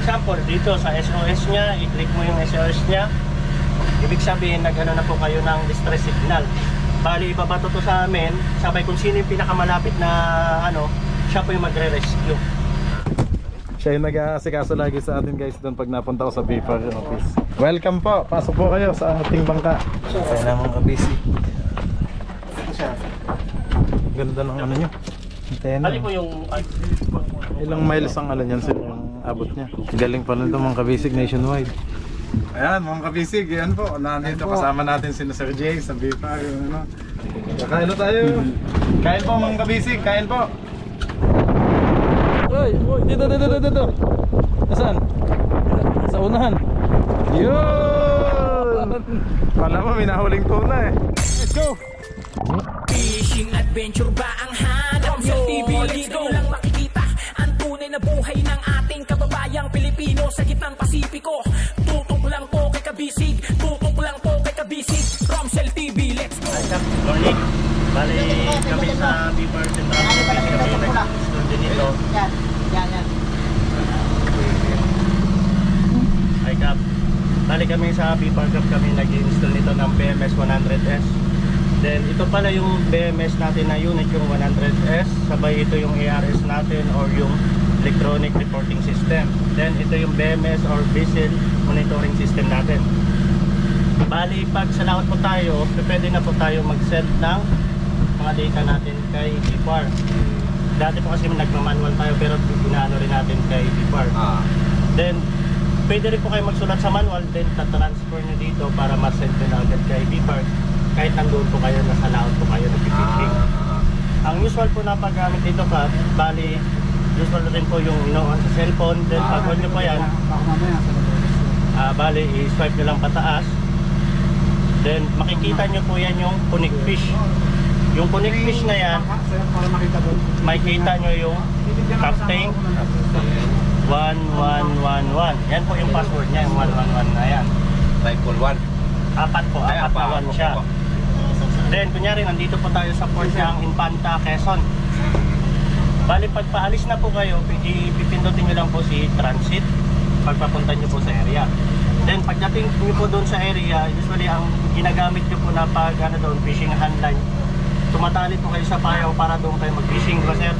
example, dito sa SOS niya, i-click mo yung SOS niya. Ibig sabihin, nag-ano na po kayo ng distress signal. Bali, ibabato to sa amin, sabay kung sino yung pinakamalapit na ano, siya po yung magre-rescue. Siya yung nag-aasikaso lagi sa atin guys doon pag napunta ko sa BIPAR office. Welcome po, pasok po kayo sa ating bangka. Kaya na mga busy. Ganda ng ano nyo. Bali po yung... Ilang miles ang ano niyan sir, yung abot niya. Galing pa nito mga kabisig nationwide. Ayan mga kabisig, yan po. Nandito kasama natin si Sir Jay sa BIPAR. Ano. Kain na tayo. Kain po mga kabisig, kain po. Uy, dito. Nasaan? Sa unahan. Yun! Pala mo, minahuling tuna eh. Let's go! Fishing adventure ba ang hanap nyo? TV dito lang makikita ang tunay na buhay ng ating kababayang Pilipino sa gitnang Pasipiko. Tutok lang po kay Kabisig, tutok lang po kay Kabisig. Romsel TV, let's go! Morning! Bali kami sa BIPAR Central Office kami nag-install din ito. Yan. Hi Cap. Bali kami sa BIPAR Cap kami nag-install nito ng BMS 100S. Then ito pala yung BMS natin na unit, yung 100S. Sabay ito yung ARS natin or yung Electronic Reporting System. Then ito yung BMS or Vessel Monitoring System natin. Bali pag sa laot po tayo, pwede na po tayo mag-send ng mga data natin kay BIPAR. Dati po kasi nagmamanual tayo pero inaano rin natin kay BIPAR. Then pwede rin po kayo magsulat sa manual, then tatransfer nyo dito para ma-send nyo na agad kay BIPAR. Kahit nandoon po kayo, nasa laot po kayo nag-fishing. Ang usual po na paggamit dito ka, bali usual rin po yung sa cellphone. Then pag hold nyo po yan, bali i-swipe nyo lang pataas. Then makikita nyo po yan yung connect fish. Yung connect fish na yan, makikita nyo yung captain 1111. Yan po yung password niya, yung 111 na yan. Rifle 1. Apat na 1 siya. Then kunyari nandito po tayo sa port ng Infanta, Quezon. Bali pag paalis na po kayo, ipipindutin nyo lang po si transit pagpapunta nyo po sa area. Then pagdating nyo po doon sa area, usually ang ginagamit nyo po na pag doon, fishing handline, tumatali po kayo sa payaw para doon kayo mag-fishing, sir.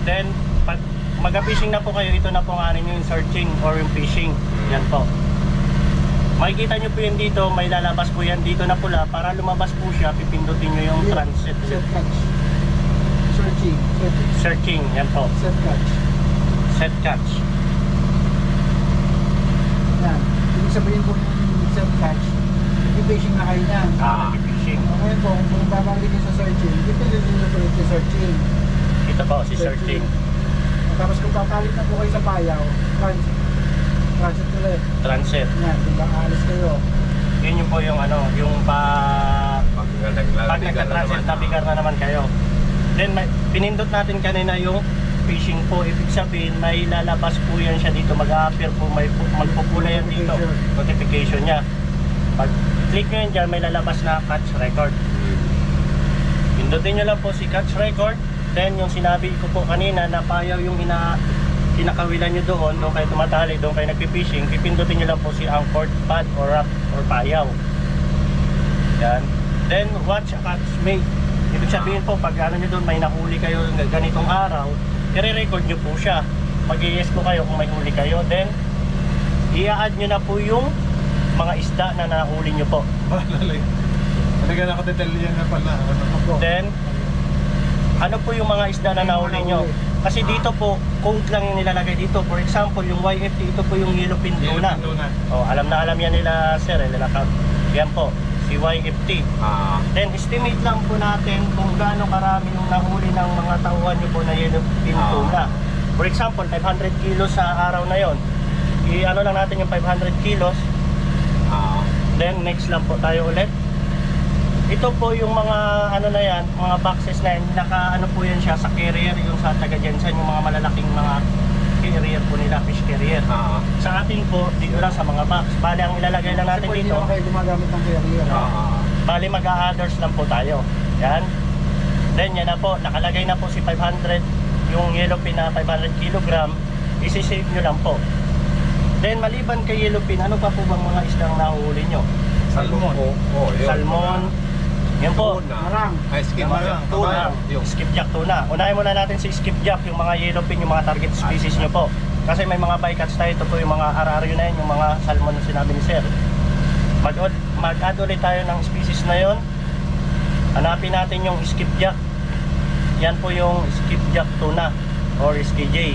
Then pag mag-fishing na po kayo, ito na po ang yung searching or yung fishing. Yan po. Makikita nyo po yan dito, may lalabas po yan dito na pula. Para lumabas po siya, pipindutin nyo yung transit. Searching, yan po. Set catch. Yan. Ibig sabihin po yung set catch, nag-fishing na kayo niyan. Nag-fishing. Ngayon po, kung babalik sa searching, dito din na po yung searching. Ito po, si searching. Tapos kung babalik na po kayo sa payaw, transit ulit. Transit. Yan, kung aalis kayo. Yun yung po yung yung pag nagka-transit, nabigar na naman kayo. Then pinindot natin kanina yung fishing po. Ibig sabihin, may lalabas po yan siya dito. Mag-a-appear po, magpupula yan dito. Notification niya. Pag click nyo yan dyan, may lalabas na catch record. Pindutin nyo lang po si catch record. Then yung sinabi ko po kanina na payaw yung pinakawilan nyo doon kayo tumatali, doon kayo nagpipishing, pipindutin nyo lang po si anchored pad or raft or payaw. Yan. Then watch a catch mate. Ibig sabihin po, pag nyo doon may nahuli kayo ganitong araw, i-record nyo po siya. Mag-i-yes po kayo kung may huli kayo. Then i-add nyo na po yung mga isda na nahuli nyo po. Talaga nakadetalyan na pala. Then ano po yung mga isda na nahuli nyo? Kasi dito po, code lang yung nilalagay dito. For example, yung YFT, ito po yung yellowfin tuna. Alam na alam yan nila sir, nila Cap. Yan po, si YFT. Then estimate lang po natin kung gaano karami yung nahuli ng mga tauhan nyo po na yellowfin tuna. For example, 500 kilos sa araw na yon. I-ano lang natin yung 500 kilos. Then next lang po tayo ulit. Ito po yung mga na yan, mga boxes na yan, naka po yan siya sa carrier, yung sa taga Jensen, yung mga malalaking mga carrier po nila, fish carrier. Sa atin po, dito lang sa mga box. Bali ang ilalagay lang natin dito. Hindi naman kayo gumagamit ng carrier. Bali mag-a-others lang po tayo. Yan. Then yan na po, nakalagay na po si 500, yung yellowfin na 500 kilogram. isi-save nyo lang po. Then maliban kay yellowfin, ano pa po bang mga isdang nahuhuli nyo? Salmon. Salmon. Yan po. Marang. Ay, skipjack tuna. Skipjack tuna. Unahin muna natin si skipjack, yung mga yellowfin, yung mga target species nyo po. Kasi may mga bycatch tayo, ito po yung mga araryo na yun, yung mga salmon na sinabi ni Sir. Mag-add ulit tayo ng species na yon. Hanapin natin yung skipjack. Yan po yung skipjack tuna or SKJ.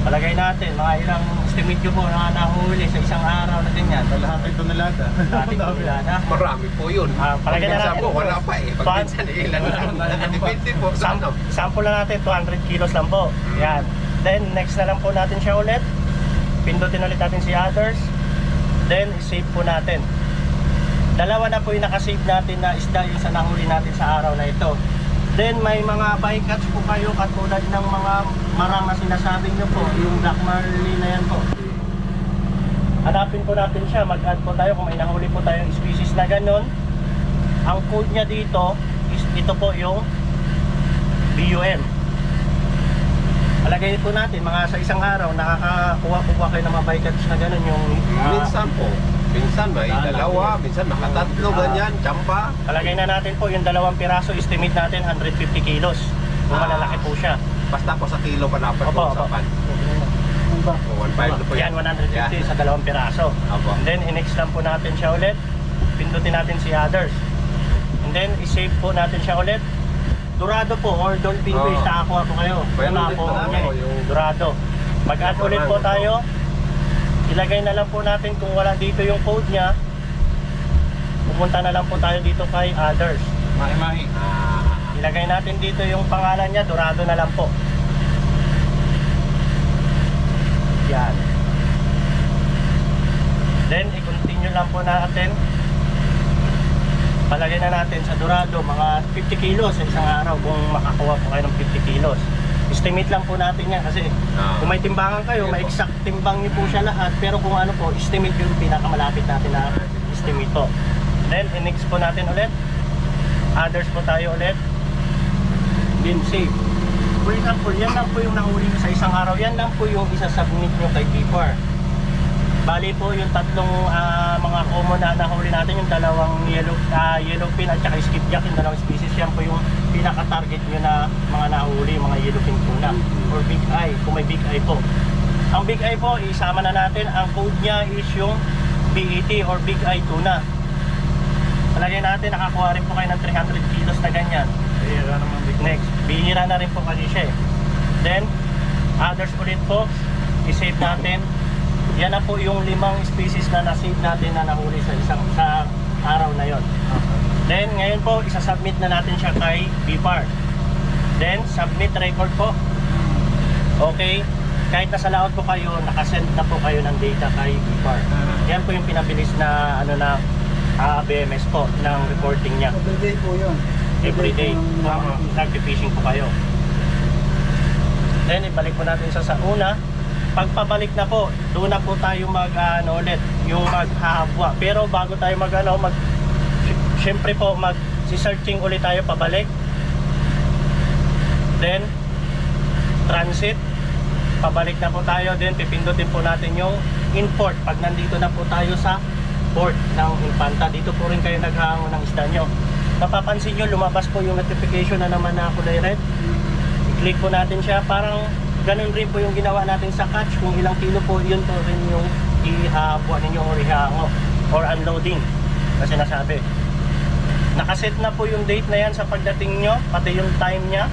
Palagay natin, mga ilang estimate nyo po na nahuli sa isang araw na ganyan. Lahat ito nalada. Dating tonelada. Marami po yun. Palagay na Pag-minsan natin. po, wala pa eh. Pag-minsan ilan lang. Depende po sa ano. Sample na natin, 200 kilos lang po. Yan. Then, next na lang po natin siya ulit. Pindutin ulit natin si others. Then, save po natin. Dalawa na po yung nakasave natin na isda yung sa nahuli natin sa araw na ito. Then, may mga bycatch po kayo katulad ng mga marang na sinasabi nyo po. Yung black marlin na yan po. Hanapin po natin siya. Mag-add po tayo kung may nahuli po tayong species na ganun. Ang code niya dito is ito po yung BUM. Alagay po natin, mga sa isang araw, nakakakuha kayo ng mga bycatch na gano'n yung... Minsan po. Minsan may dalawa, minsan nakatatlo, ganyan, tsampa. Alagay na natin po yung 2 piraso, estimate natin 150 kilos. Kung malalaki po siya. Basta po sa kilo pa dapat Opo, po sa opo. pan. Ano ba? 1.5 na po Yan, 150 sa 2 piraso. Opo. And then, i-next lang po natin siya ulit. Pindutin natin si others. And then, i-save po natin siya ulit. Dorado po or dolphin fish, nakakuha po kayo. Meron Wala din po po niya yung- Dorado. Mag-add ulit po tayo. Ilagay na lang po natin kung wala dito yung code niya. Pupunta na lang po tayo dito kay others. Mahi-mahi. Ilagay natin dito yung pangalan niya, Dorado na lang po. Yan. Then, i-continue lang po natin. Palagay na natin sa Dorado, mga 50 kilos sa isang araw kung makakuha po kayo ng 50 kilos. Estimate lang po natin yan kasi kung may timbangan kayo, may exact timbang niyo po siya lahat. Pero kung ano po, estimate yung pinakamalapit natin na estimate po. Then, i-next po natin ulit. Others po tayo ulit. Then, save. For example, yan lang po yung nahuli nyo sa isang araw. Yan lang po yung isa-submit nyo kay Keeper. Bali po yung tatlong mga common na nahuli natin, yung dalawang yellowfin at saka skipjack, yung dalawang species, yan po yung pinaka-target nyo na mga nahuli, mga yellowfin tuna or big eye, kung may big eye po. Ang big eye po, isama na natin, ang code niya is yung BET or big eye tuna. Palagay natin, nakakuha rin po kayo ng 300 kilos na ganyan. Bihira naman big. Next, bihira na rin po kasi siya eh. Then, others ulit po, i-save natin. Yan na po yung 5 species na na-save natin na nahuli sa araw na yon. Then, ngayon po, isa-submit na natin siya kay BPAR. Then, submit record po. Okay. Kahit nasa laot po kayo, nakasend na po kayo ng data kay BPAR. Yan po yung pinabilis na BMS po ng reporting niya. Everyday po yun. Everyday. Nag-fishing po kayo. Then, ibalik po natin sa una. Pagpabalik na po, doon na po tayo ulit, yung maghahabwa. Pero bago tayo syempre po, si-searching ulit tayo pabalik. Then, transit. Pabalik na po tayo. Then, pipindutin po natin yung import. Pag nandito na po tayo sa port ng Infanta, dito po rin kayo naghahango ng isda nyo. Napapansin nyo, lumabas po yung notification na naman na kulay red. I-click po natin siya. Parang ganun rin po yung ginawa natin sa catch. Kung ilang kilo po, yun po rin yung ihahabwa ninyo or ihahango or unloading kasi nasabi. Nakaset na po yung date na yan sa pagdating nyo, pati yung time nya.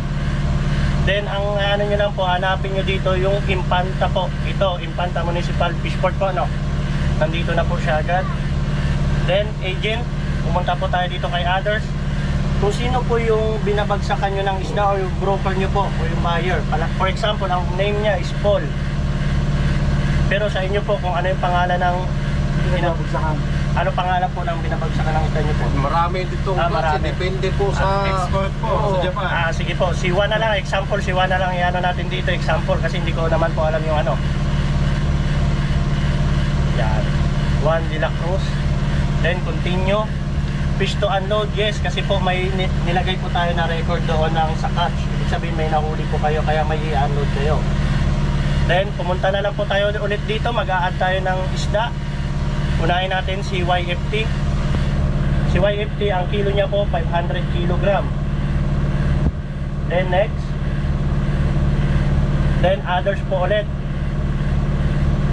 Then ang nyo lang po, hanapin nyo dito yung Infanta po. Ito, Infanta Municipal Fishport po, no? Nandito na po siya agad. Then agent, pumunta po tayo dito kay others. Kung sino po yung binabagsakan nyo ng isda o yung broker nyo po o yung buyer. For example, ang name niya is Paul. Pero sa inyo po, kung ano yung pangalan ng Binabagsakan. ano pangalan po ng binabagsakan ng isda nyo po? Marami dito kasi marami. depende po sa Export po sa Japan. Sige po, si Juan na lang, example, si Juan na lang i-ano natin dito, example, kasi hindi ko naman po alam yung ano. Yan, Juan de la Cruz. Then continue. Fish to unload, yes, kasi po may nilagay po tayo na record doon ng sa catch. Ibig sabihin may nahuli po kayo, kaya may i-unload kayo. Then pumunta na lang po tayo ulit dito, mag-a-add tayo ng isda. Unahin natin si YFT. Si YFT, ang kilo niya po 500 kilogram. Then next, then others po ulit.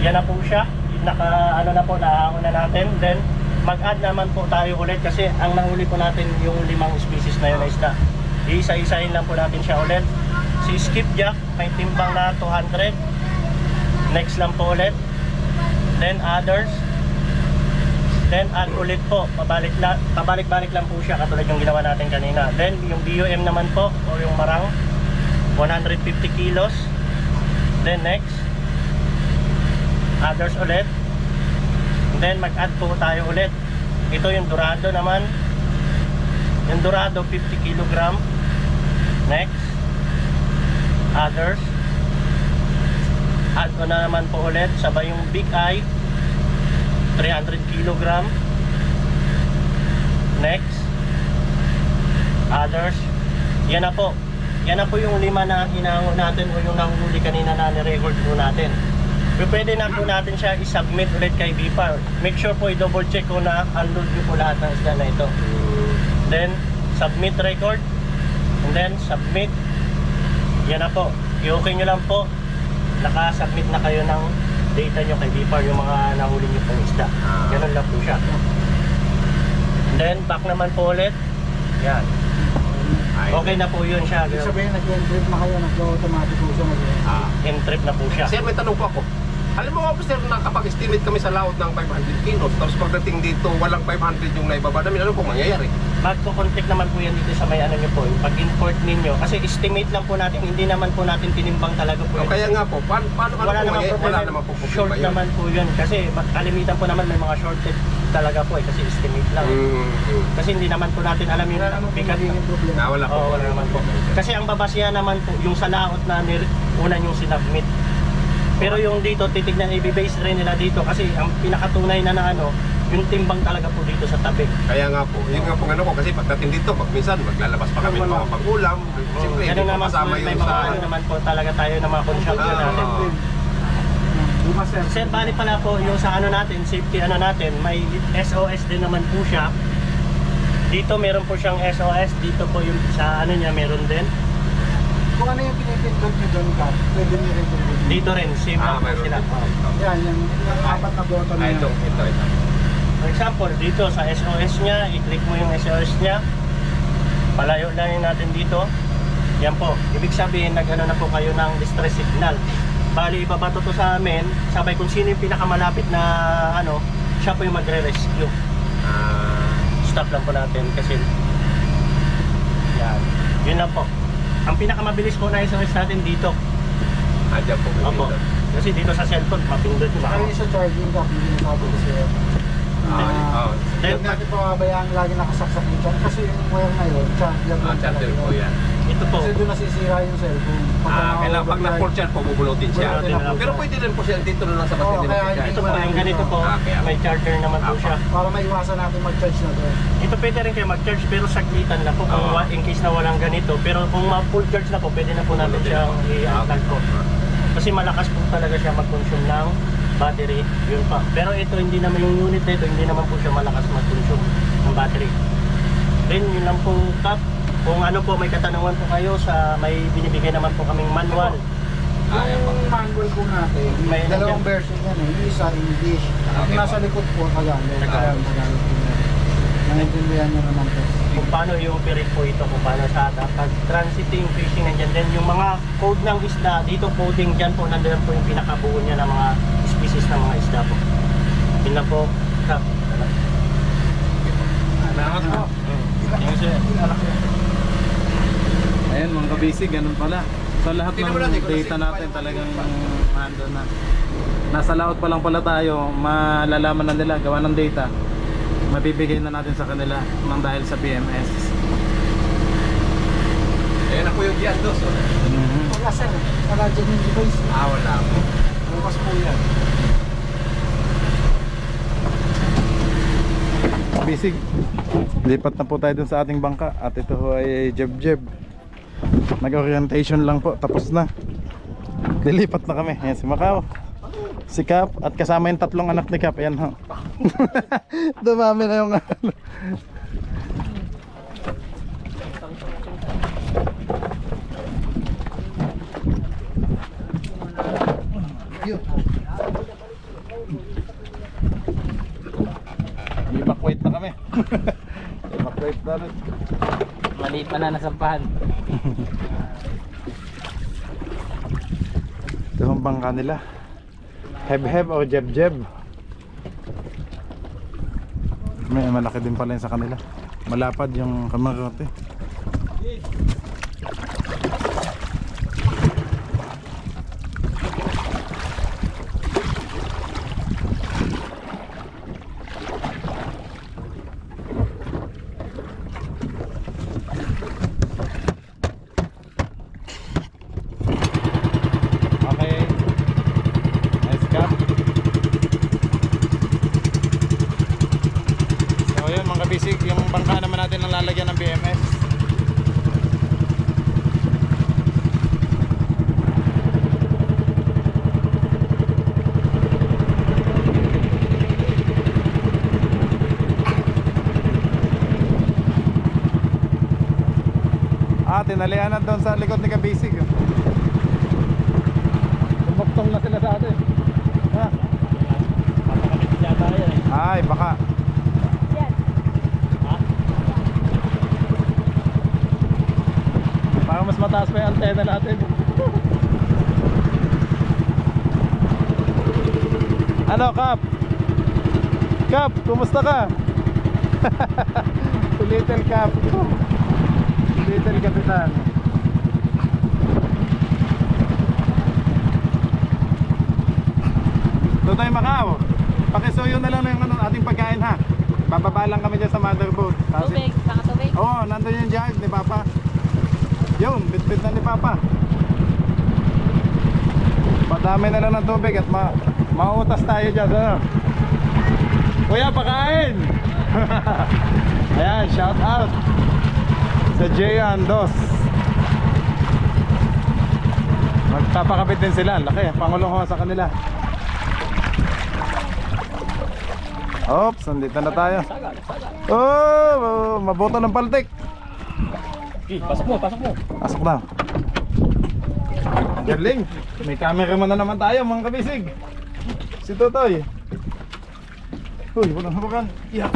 Yan na po siya. Naka ano na po, naahon na natin. Then mag-add naman po tayo ulit kasi ang nahuli po natin yung 5 species na yun na isda. Iisa-isahin lang po natin siya ulit. Si skipjack may timbang na 200. Next lang po ulit. Then others. Then add ulit po, pabalik-balik lang po siya katulad yung ginawa natin kanina. Then yung BUM naman po o yung marang 150 kilos. Then next, others ulit. Then mag-add po tayo ulit. Ito yung dorado naman. Yung dorado 50 kilogram. Next, others. Add ko na naman po ulit. Sabay yung big eye 300 kilogram. Next, others. Yan na po. Yan na po yung 5 na inahango natin o yung nahuli kanina na ni-record po natin. Pwede na po natin siya i-submit ulit kay BIPAR. Make sure po i-double check ko na unload nyo po lahat ng isda na ito. Then, submit record. And then, submit. Yan na po. I-okay nyo lang po. Naka-submit na kayo ng data nyo kay BIPAR, yung mga nahuli nyo pong isda. Ganun lang po siya. And then, back naman po ulit. Yan. Okay na po yun siya. Ibig sabihin, nag-entrip na kayo, nag-automatic po siya. Entrip na po siya. Sir, may tanong po ako. Alam mo, officer, nakapag-estimate kami sa laot ng 500 kilos. Tapos pagdating dito, walang 500 yung naibaba namin. Ano po mangyayari? Magko-contact naman po yan dito sa may ano nyo po. Pag-import ninyo. Kasi estimate lang po natin. Hindi naman po natin tinimbang talaga po. Kaya nga po, paano Wala naman po. Wala naman po. Short naman po yun. Kasi kalimitan po naman may mga shorted talaga po kasi estimate lang. Kasi hindi naman po natin alam yung bigat. Wala po. Wala naman po. Kasi ang babasihan naman po yung sa laot na una yung sinubmit. Pero yung dito, titignan, i-base rin nila dito kasi ang pinakatunay na ano, yung timbang talaga po dito sa tabi. Kaya nga po, yun nga po ano ko, kasi pagdating dito, minsan maglalabas pa kami ng mga pag-ulam. Siyempre, hindi po kasama may yun mga sa... ano naman po talaga tayo na mga consumption natin. Sir, bali pala po yung sa ano natin, safety ano natin, may SOS din naman po siya. Dito meron po siyang SOS, dito po yung sa ano niya meron din. Kung ano yung pinipindot nyo doon ka, pwede nyo rin pinipindot. Dito rin, same lang po sila. Yan, yung 4 na button na Ito. For example, dito sa SOS niya, i-click mo yung SOS niya. Palayo lang natin dito. Yan po, ibig sabihin nag-ano na po kayo ng distress signal. Bali, ibabato to sa amin, sabay kung sino yung pinakamalapit na ano, siya po yung magre-rescue. Stop lang po natin kasi yan, yun lang po. Ang pinakamabilis po na SOS natin dito. Diyan po. Opo. Kasi dito sa cellphone, mapindot nyo ba? Kaya sa charging ka, hindi na sabi ko siya. Huwag natin pababayaan lagi nakasaksak yung charger. Kasi yung wire na yun, charger lang Charger po yan. Ito po. Kasi doon nasisira yung cellphone. Kailangan pag na-full charge po, bubulutin siya. Pero pwede rin po siya dito na lang sa battery. Ito po, yung ganito po, may charger naman po siya. Para maiwasan natin mag-charge na doon. Ito pwede rin kayo mag-charge pero saglitan na po kung in case na walang ganito. Pero kung ma-full charge na po, pwede na po natin siyang i-unplug po. Kasi malakas po talaga siya mag-consume ng battery. Yun pa. Pero ito hindi naman yung unit nito, hindi naman po siya malakas mag-consume ng battery. Then yun lang po Kap. Kung ano po may katanungan po kayo sa may binibigay naman po kaming manual. Yung manual po natin, may dalawang version yan eh. Yung isa English. Yung nasa likod po, Tagalog. Nanaintindihan nyo naman po. Kung paano i-operate po ito, kung paano sa pag-transiting, fishing, nandiyan din yung mga code ng isda, dito coding dyan po, nandiyan po yung pinakabuo niya ng mga species ng mga isda po. Yun na po, Kap. Salamat po. Thank you, sir. Ayan mga kabisig, ganun pala. Sa lahat ng data natin talagang ando na. Nasa laot pa lang pala tayo, malalaman na nila, gawa ng data. Mabibigay na natin sa kanila nang dahil sa BMS. Ayan na po yung Giandos. Wala sir, wala dyan yung device. Wala po. Bukas po yan. Bisig, lipat na po tayo dun sa ating bangka. At ito ho ay Jeb-Jeb. Nag-orientation lang po, tapos na. Lilipat na kami. Ayan si Macau, si Cap, at kasama yung 3 anak ni Cap. Ayan ho. Dumami na yung ano. Evacuate na kami. Evacuate na rin. Maliit pa na nasampahan. Ito ang bangka nila. Heb-heb o jeb-jeb. May malaki din pala yun sa kanila. Malapad yung kamarote. Yung bangka naman natin ang lalagyan ng BMS. Tinalian na doon sa likod ni Kabisig. Tumuktong na sila sa atin. Ha? Ay, baka. Parang mas mataas pa yung antena natin. Ano, Cap? Cap, kumusta ka? Little Cap. Little Kapitan. Tutoy Macau, pakisuyo na lang yung ating pagkain ha. Bababa lang kami dyan sa motherboard. Tubig, saka tubig. Oo, nandun yung jug ni Papa. Yun, bit-bit na ni Papa. Madami na lang ng tubig at mauutas tayo dyan. Ano? Kuya, pakain! Ayan, shout out sa Jay Andos. Magpapakapit din sila. Laki, pangulong ho sa kanila. Oops, nandito na tayo. Oh, mabuto ng paltik. Pasok mo, pasok mo. Pasok na. Galing. May cameraman na naman tayo, mga kabisig. Si Totoy. Uy, walang hawakan. Yeah.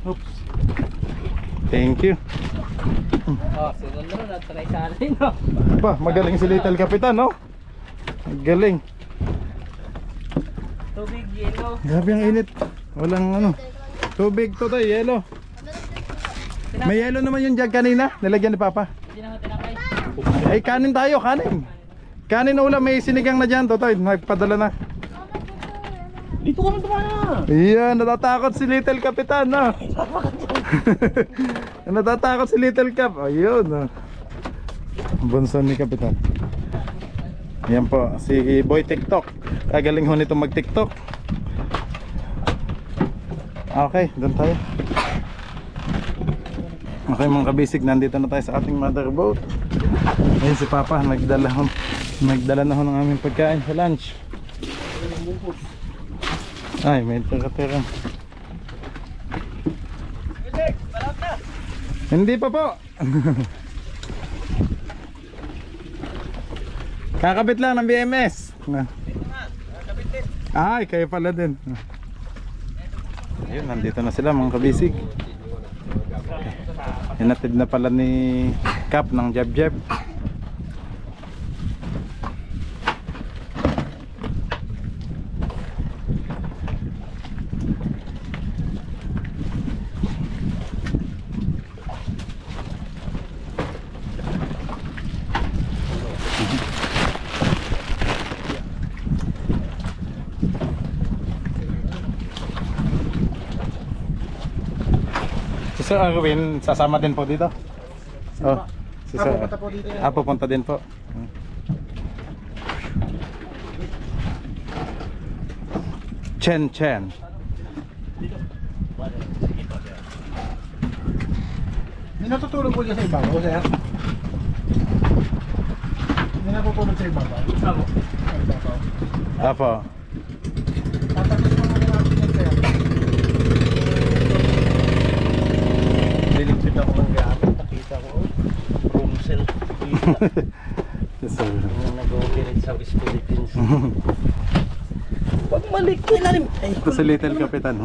Oops. Thank you. Oh, sinunod na try sa atin, no? Pa, magaling si Little Kapitan, no? Galing. Tubig, yelo. Grabe ang init. Walang ano. Tubig, Totoy, yelo. May yelo naman yung jug kanina. Nilagyan ni Papa. Hindi naman tinapay. Ay, kanin tayo, kanin. Kanin ulam, may sinigang na dyan, Totoy. Nagpadala na. Dito ka man tumana. Iyan, natatakot si Little Kapitan, no? Natatakot si Little Cap. Ayun, no? Bunso ni Kapitan. Yan po, si Boy TikTok. Kagaling ho nito mag-TikTok. Okay, doon tayo. Okay mga kabisig, nandito na tayo sa ating motherboat. Ayun si Papa, nagdala na ho ng aming pagkain sa lunch. Ay, may tira-tira. Hindi pa po. Kakabit lang ng BMS. Ay, kayo pala din. Ayun, nandito na sila mga kabisig. Hinatid na pala ni Cap ng jab-jab. Si Sir Arwin, sasama din po dito? Oh, si Sir. Pupunta po dito yan. Pupunta din po. Chen. May natutulog po dyan sa ibabaw, sir? May napupulot sa ibaba. Amo. Apo. Tatapos mo naman natin yan, sir. Liligpit ako ng gamit. Nakita ko, room cell. Yes, sir. Yung nag-operate sa West Philippines. Huwag malikit na rin. Ay, Ito si Little Kapitan.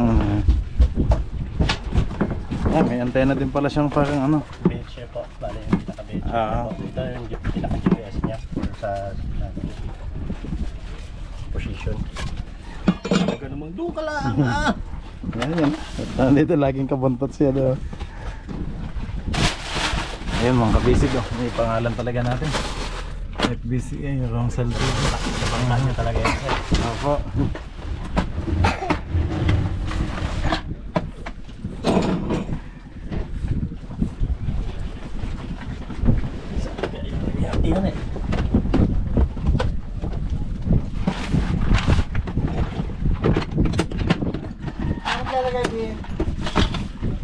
Ah, may antena din pala siyang parang ano. bench po. Bale, yung pinaka-bench. Ah. Ito yung pinaka-GPS niya for sa position. Talaga namang doon ka lang ah! Yan. Nandito laging kabuntot siya daw. Ayun mga kabisig oh. May pangalan talaga natin. FBCA, wrong cell phone. Sa bangka niya talaga yan sir. Opo. Yan eh. Ano lalagay din?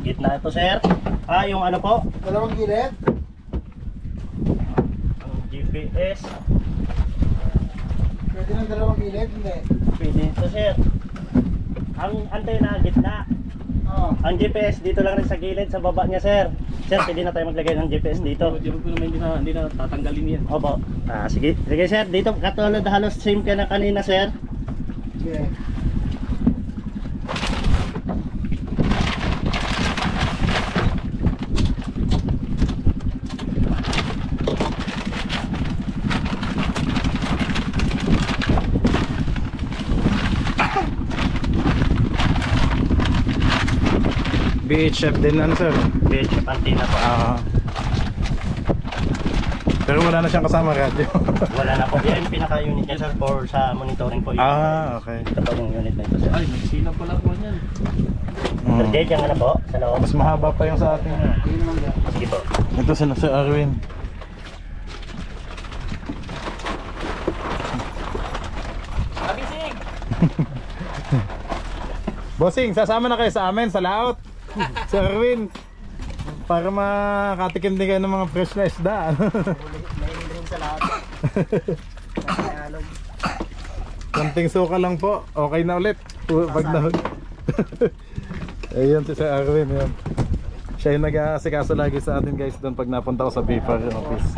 Gitna ito sir. Ah, yung ano po? Dalawang gilid? Ang GPS. Pwede ng dalawang gilid? Hindi. Pwede ito sir. Ang antena gitna. Oo. Ang GPS dito lang rin sa gilid sa baba niya sir. Sir, pwede na tayo maglagay ng GPS dito. Di ko naman hindi na tatanggalin yan. Opo. Ah, sige. Sige sir, dito katulad halos same ka na kanina sir. Okay. VHF din ano sir. Bench antena po. Ah. Pero wala na siyang kasama radyo. Wala na po. Yan yung pinaka-unit niya sir for sa monitoring po. Ah, okay. Ito po yung unit na ito sir. Ay, nagsilang pala po yan. Sir Jed, yung ano po sa loob. Mas mahaba pa yung sa atin. Yun naman yan. Sige po. Ito si Sir Arwin. Abisig! Bossing, sasama na kayo sa amin sa laot. Sir Arwin. Para makatikim din kayo ng mga fresh na isda. Mahilig rin sa lahat. Nakahalog. Konting suka lang po. Okay na ulit. Pag nahog. Ayun si Sir Arwin. Yun. Siya yung nag-aasikaso lagi sa atin guys doon pag napunta ko sa BIPAR office.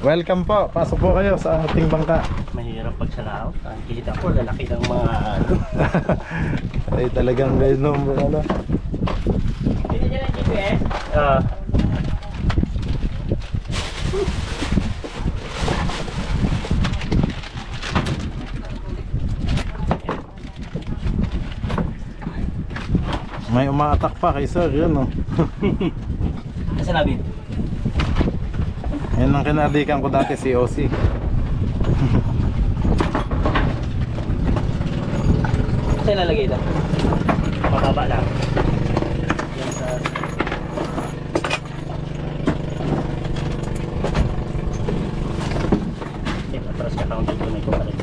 Welcome po. Pasok po kayo sa ating bangka. Mahirap pag sa laot. Ang kita ko, lalaki ng mga ano. Ay talagang guys no. Ano? Dito dyan ang GPS. Ah, May umaatak pa kay Sir. Yun no. Nasa namin? Yan ang kinalikan ko dati si OC. Saan lalagay ito? mababa lang. Yan sa... atras ka counter ko na ito pa rin.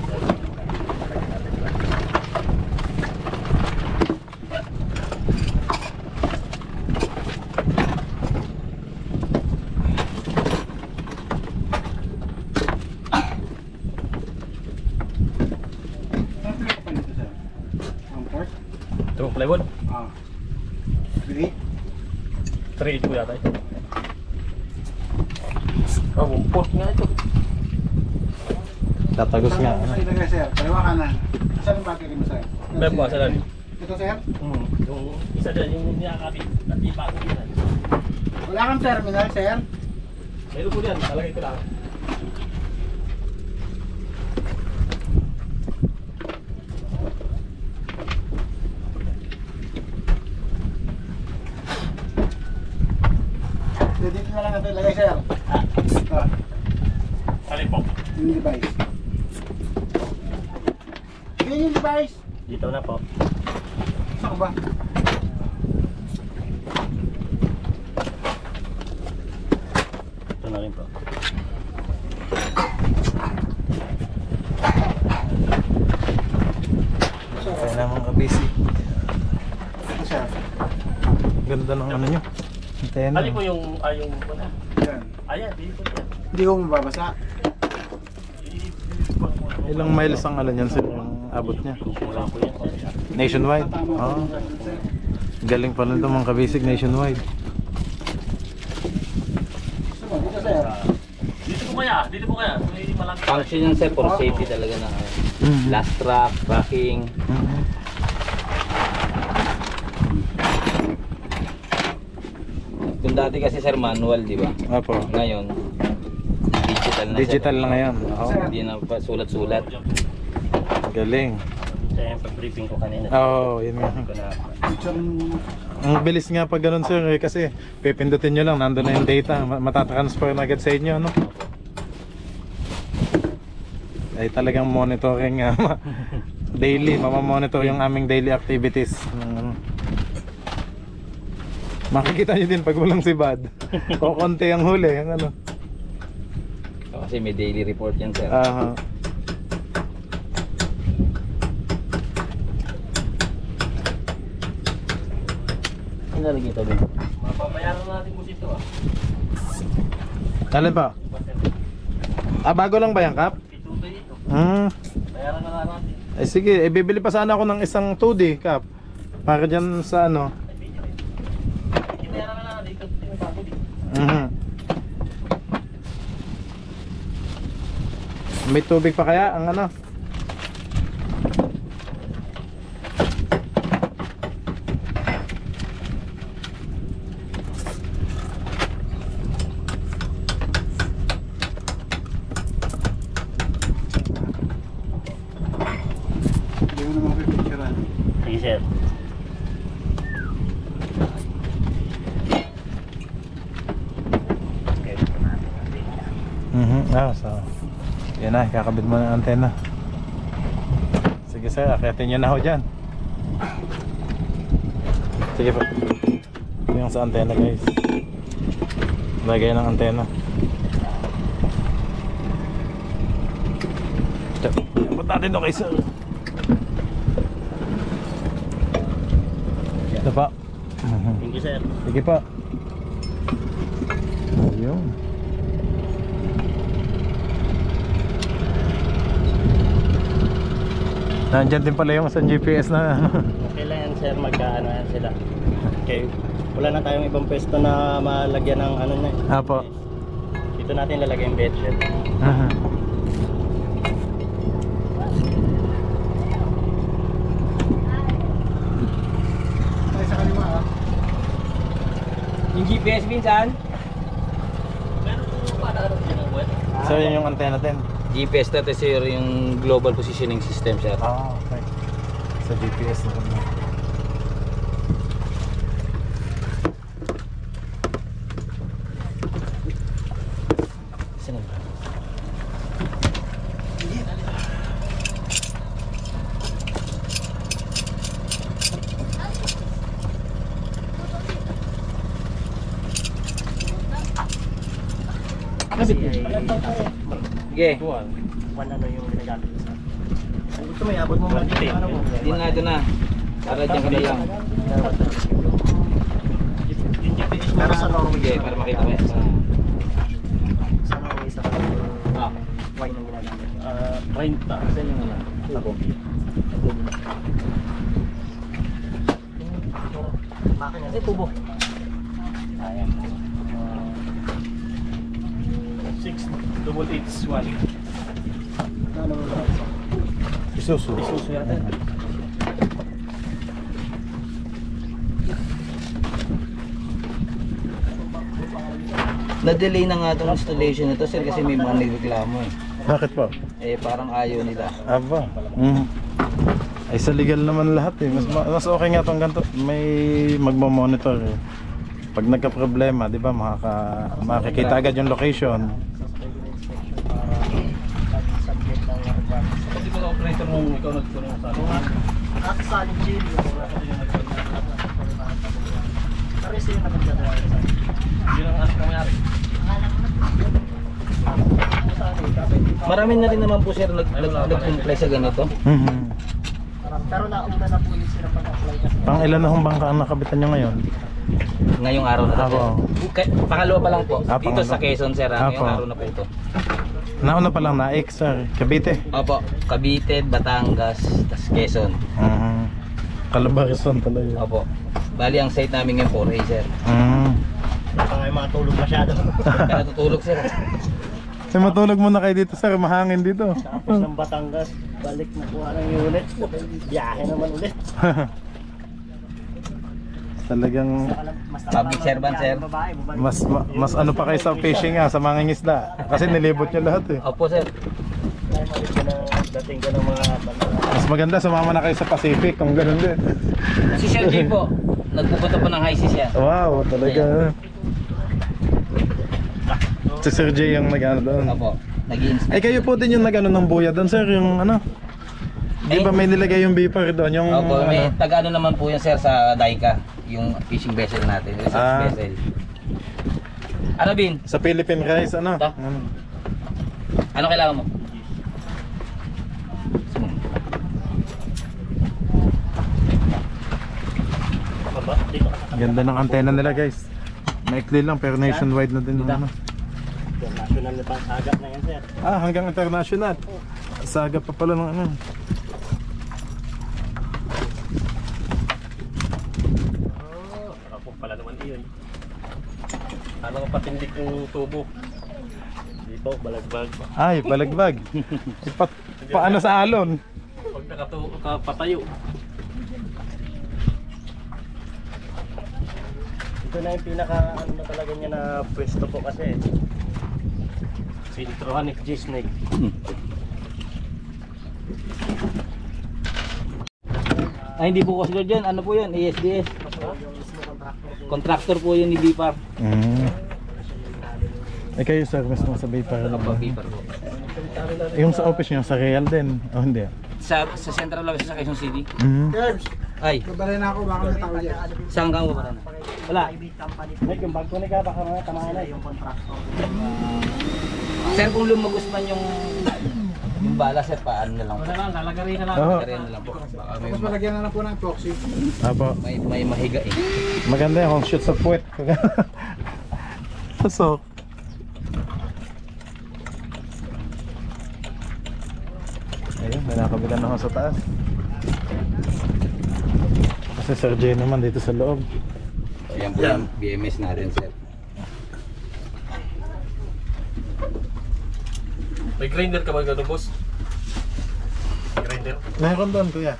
Ito, plywood. Ah. 3. 3 ko yata ito. Oh, bumpot nga ito. Tatagos nga. Saan ilagay, sir? Kaliwa kanan. Saan ang battery mo, sir? May po, saan? Ito, sir? Yung isa dyan, yung nakakabit at iba ko yan. Wala kang terminal, sir? Meron po yan, talagay ko lang. Dito na lang natin ilagay, sir. Ah. Alin po? Yung device. Yun yung device. Dito na po. Saan ba? Ito na rin po. Kaya naman ka-busy. Ito, sir. Ganda ng ano nyo. Antena. Alin po yung, yung, Yan. Ayan, dito yan. Hindi ko mababasa. Ilang miles ang ano niyan sir, yung abot niya? Wala po yan. Nationwide? Oo. Galing pala nito mga kabisig, nationwide. Dito po kaya. May malaki. Function yan sir for safety talaga na. Last track, tracking. Kung dati kasi sir manual, di ba? Opo. Ngayon, digital na Digital sir. na ngayon. Oo. Hindi na pa sulat-sulat. Galing. Kaya yung pag-briefing ko kanina. Oo, yun nga. Ko na. Ang bilis nga pag ganun sir eh, kasi pipindutin nyo lang, nandun na yung data, matatransfer na agad sa inyo, no? Ay talagang monitoring daily, mamamonitor yung aming daily activities. Makikita nyo din pag walang sibad. O konti ang huli, yung ano. Kasi may daily report yan sir. Aha. Ano nalagay ito din? Mapapayaran natin po dito ah. Alin pa? Bago lang ba yan, Kap? Ito ba dito? Bayaran na lang natin. Eh sige, bibili pa sana ako ng isang 2D, Kap. Para dyan sa ano. Bayaran na lang natin. Ito yung bago dito. May tubig pa kaya ang ano? Hindi mo naman pipicturean. Sige sir. So, yan na, kakabit mo ng antena. Sige sir, akitin nyo na ho dyan. Sige po. Yung sa antena guys. Lagay ng antena. Abot natin ito kay sir. Ito pa. Thank you sir. Sige pa. Ayun. Nandyan din pala yung sa GPS na Okay lang yan sir, magkaano yan sila. Okay, wala na tayong ibang pwesto na malagyan ng ano na eh. Apo. Dito natin lalagay yung bedsheet. Ay, sa kaliwa ah. Yung GPS minsan? Meron po pa na buwan. So yun yung antena din. GPS natin sir yung global positioning system sir. Okay. Sa GPS na kami. Saan ba? Sige. One ano yung ginagamit ko sa. Gusto mo iabot mo muna dito. Ano mo? Hindi na ito na. Para dyan ka na lang. Yung GPS para sa Norway. Sige, para makita mo yan. Sa Norway sa wine ang ginagamit. 30. Saan yung ano? Ako. Makina. Tubo. Ayan. 688-1. Ano mo ba? Isusu. Isusu yata. Na-delay na nga itong installation nito sir kasi may mga nagreklamo eh. Bakit po? Eh parang ayaw nila. Aba. Ay sa legal naman lahat eh. Mas okay nga tong ganito. May magmo-monitor eh. Pag nagka-problema, di ba, makikita agad yung location. Kasi kung operator mo, ikaw nagpunong sa ano? Nakasaling jail yung pero isa yung nakagdadala sa yun ang anak nangyari. Marami na rin naman po sir nag-comply sa ganito. Pero nauna na po sila pag-apply kasi. Pang ilan na hong bangka ang nakabitan nyo ngayon? Ngayong araw na to. Apo. Pangalawa pa lang po. Apo. Dito sa Quezon sir, Apo. ngayong araw na po ito. Nauna pa lang na sir, Cavite. Opo, Cavite, Batangas, tas Quezon. Calabarzon talaga. Opo. Bali ang site namin ngayon 4A sir. Wala pa kayo matulog masyado. Kaya natutulog sir. Eh, matulog muna kayo dito sir, mahangin dito. Tapos ng Batangas, balik na kuha ng unit. Biyahe naman ulit. Talagang Public servant sir. mas ano pa kayo sa fishing sa mga ngisda. Kasi nilibot nyo lahat eh. Opo sir. Dating ka ng mga Mas maganda sumama na kayo sa Pacific kung ganun din. Si Sir J po, nagpupunta po ng high seas yan. Wow, talaga. Si Sir J yung nag-ano doon. Opo, nag-i-inspect. Ay kayo po din yung nag-ano ng buya doon sir, yung ano? Di ba may nilagay yung beeper doon? Yung Opo, may ano? taga-ano naman po yan sir sa Daika, yung fishing vessel natin, yung research vessel. Ano Bin? Sa Philippine Rice, ano? Ito. Ano kailangan mo? Ganda ng antena nila guys. Maikli lang pero nationwide na din yung ano. national na pang agap na yan sir. Hanggang international. Saga pa pala ng ano. Ako pala naman iyon. Ano ka patindig yung tubo? Dito, balagbag. Ay, balagbag. Paano sa alon? Pag nakapatayo. Ito na yung pinaka ano na talaga niya na pwesto po kasi. Sintrohanic G-Snake. Ay hindi po consider dyan, ano po yun, ASDS. Contractor po yun ni Bipar. Eh kayo sir, mismo sa Baypar. Opo, Bipar po. Yung sa office nyo, sa Real din? O hindi? Sa Central Office sa Quezon City. Curbs, Ay, babalay na ako, baka may tao dyan. saan kang ba na? Wala. Like yung bag ko na ka, baka mga tamaan na yung contractor. Sir, kung lumagos man yung bala, sir, paano na lang po? Lalagari na lang. Oo. Lalagari na lang po. Baka Tapos malagyan na lang po ng epoxy. Apo. may mahiga eh. Maganda yung shoot sa puwet. Pasok. Ayun, may nakabila na ako sa taas. Kasi Sir J naman dito sa loob. Ayan po yung BMS natin, sir. May grinder ka ba gano'n, boss? Grinder? Meron doon kuya.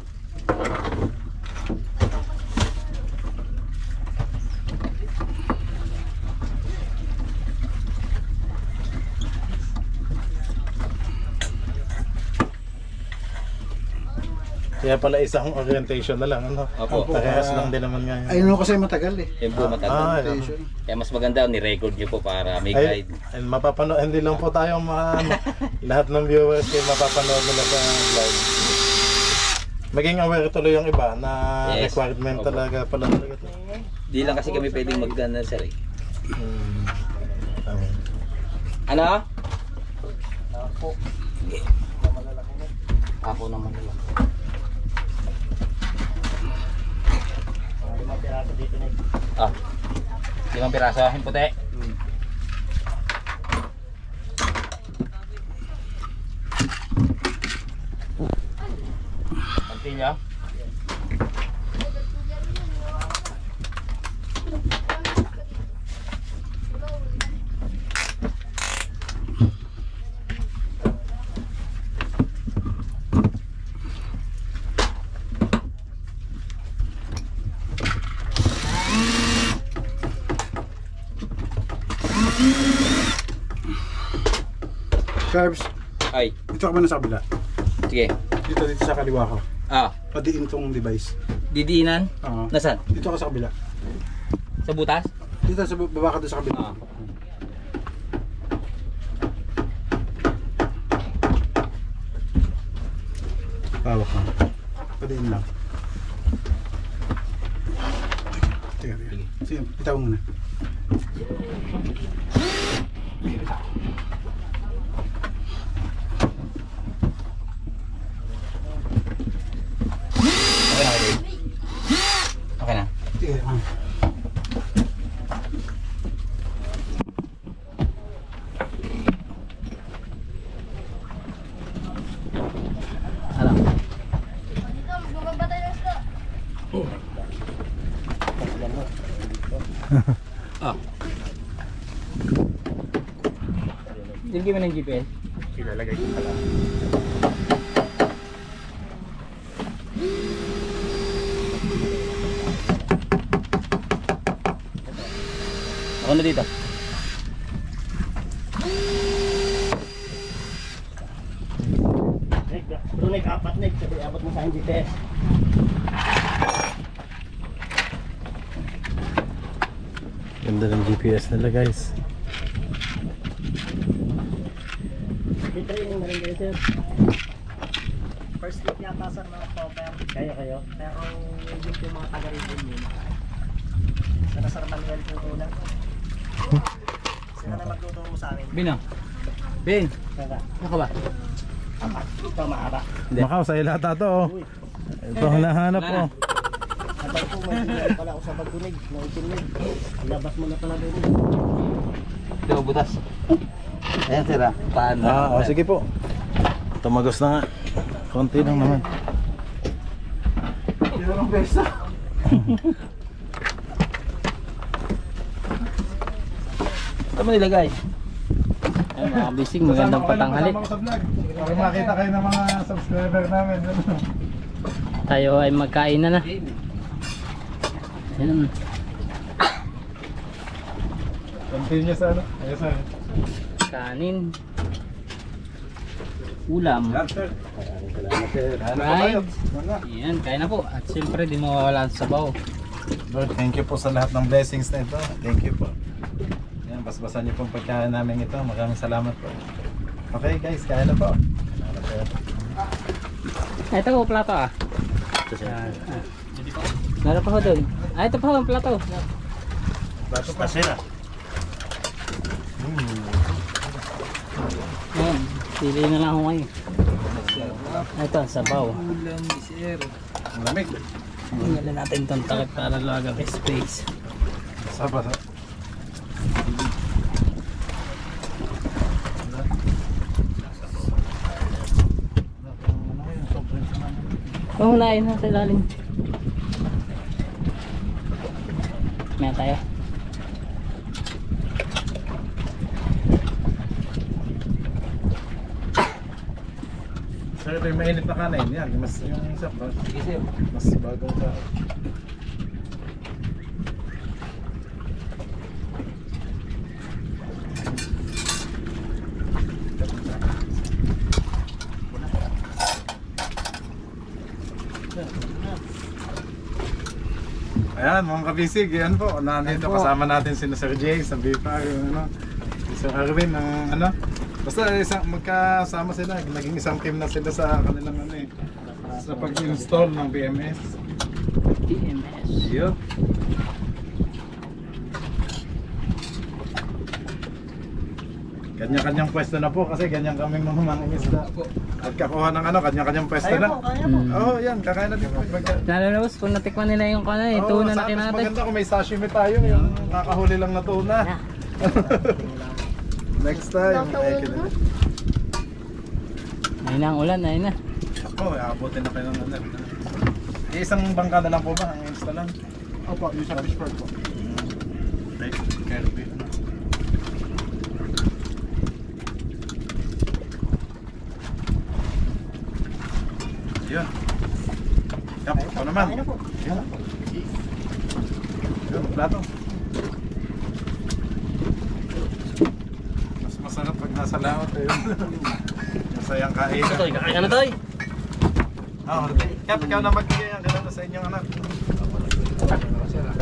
Kaya pala isang orientation na lang, ano? Opo. Parehas lang din naman ngayon. Ayun mo kasi matagal eh. Yan po matagal. Ayun. Kaya mas maganda, ni-record nyo po para may Ay, guide. mapapanood, hindi lang po tayo lahat ng viewers ay mapapanood nila sa live. Maging aware tuloy yung iba na Yes. requirement Opo. talaga pala talaga. Di lang kasi kami pwedeng mag-gunner, sir eh. Tama. Ano? Ako. Ako naman nila. Mga piraso dito na. 5 piraso, yung puti. Panti niya? Curbs, Ay, dito ka ba na sa kabila? sige. Dito sa kaliwa ko. Padiin tong device. Didiinan? Oo. Nasaan? Dito ka sa kabila. Sa butas? Dito sa baba ka doon sa kabila. Hawak ka. Padiin lang. Teka. Sige, bitaw muna. Okay na, Dave. Okay na. Sige, Ano? Ah. Dilgin mo ng GPS. Ilalagay ko pala. Ako na dito. Bro, nag-apat na. Sabi, apat mo sa akin GPS. Ganda ng GPS nila guys. May training na rin kayo, sir. First week yata sa mga cover. Kayo. Pero yung po mga taga-rito yun. Sana Sir Manuel po muna. Sila na magtuturo sa amin. Bin, oh. Bin, Saka, ano ka ba? ito maaba. Macau sa ilata to oh. Ito ang nahanap ko. Abang po, may sinari pala ako sa pagkunig. Nautunig. Labas mo na pala doon. Ito, butas. Ayan sir ah. Paano? Ah, sige po. Tumagos na nga. Konti lang naman. Ilang beses na. Ito mo nilagay. Ay mga kabisig, magandang patanghali. Para makita kayo ng mga subscriber namin. Tayo ay magkain na. Ayan. Continue sa ano? Ayos sir. Kanin. Ulam. Yan sir. Salamat sir. Ano pa kayo? Ayan, kain na po. At siyempre di mawawala ang sabaw. Lord, thank you po sa lahat ng blessings na ito. Thank you po. Yan, basbasan niyo pong pagkain namin ito. Maraming salamat po. Okay guys, kain na po. Salamat sir. Ito po, plato ah. Meron pa ho doon. Ah, ito pa ho, ang plato. Bato pa. Sila. Ayan, pili na lang ako ngayon. Ito, sabaw. Malamig. Tingnan natin itong takip para lagag space. Saba. Unahin na sa ilalim. Maya tayo. Sir, ito yung mainit na kanin. Yan, mas yung isa pa. Sige sir. Mas bagong sa... Ayan mga kabisig, yan po. Nandito kasama natin si Sir Jay sa BIPA, yung ano, si Sir Arvin ng ano. Basta isang magkasama sila, naging isang team na sila sa kanilang ano eh. Sa pag-install ng BMS. TMS. Yun. Kanya-kanyang pwesto na po kasi ganyan kaming mga mangingisda. At kakuha ng ano, kanya-kanyang pwesto na. Kaya po. Oo, yan, kakain natin po. Nalalawas kung natikman nila yung kana eh. Oo, Tuna na mas kinatay. maganda kung may sashimi tayo, yung kakahuli lang na tuna. Next time, ay kinala. Ayun na ang ulan, ayun na. Ako, abutin na kayo ng ano. Isang bangka na lang po ba ang instalan? Opo, yung sa Fishport po. Right, Kirby. Yun. Yap, ito naman. Kain na po. Yun. Yun, plato. Mas masarap pag nasa laot eh. Masayang kain. Toy, kakain ka na Toy. Ah, Kap, ikaw na magbigay ang ganun sa inyong anak.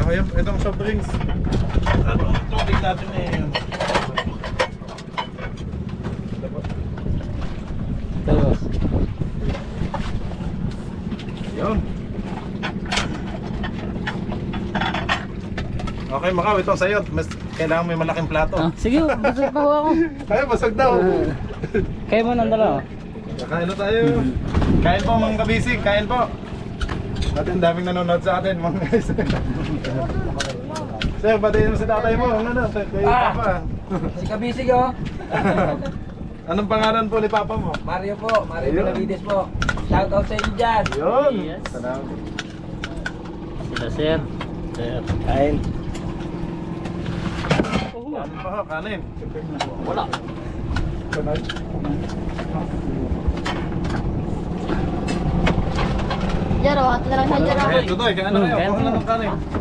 Ako yung, itong soft drinks. Itong tubig natin eh. Tapos. Yun. Okay, Macau, ito sa'yo. Mas kailangan may malaking plato. Ah, sige, basag pa ho ako. Ay, basag daw. Kayo mo nang dalawa. Kakain na tayo. Kain po mga kabisig, kain po. Dati ang daming nanonood sa atin mga guys. Sir, batiin mo si tatay mo. Ano, kay Papa. Si Kabisig oh. Anong pangalan po ni Papa mo? Mario po, Mario Ayun. Benavides po. Shout out sa inyo dyan. Yun! Yes. Salamat. Sila sir. Sir, kain. Kanin pa ho, kanin. Wala. Jaro, ato na lang sa Jaro. Eh, Tutoy, kaya ano kayo? Kain. Kuha na ng kanin. Jaro, ato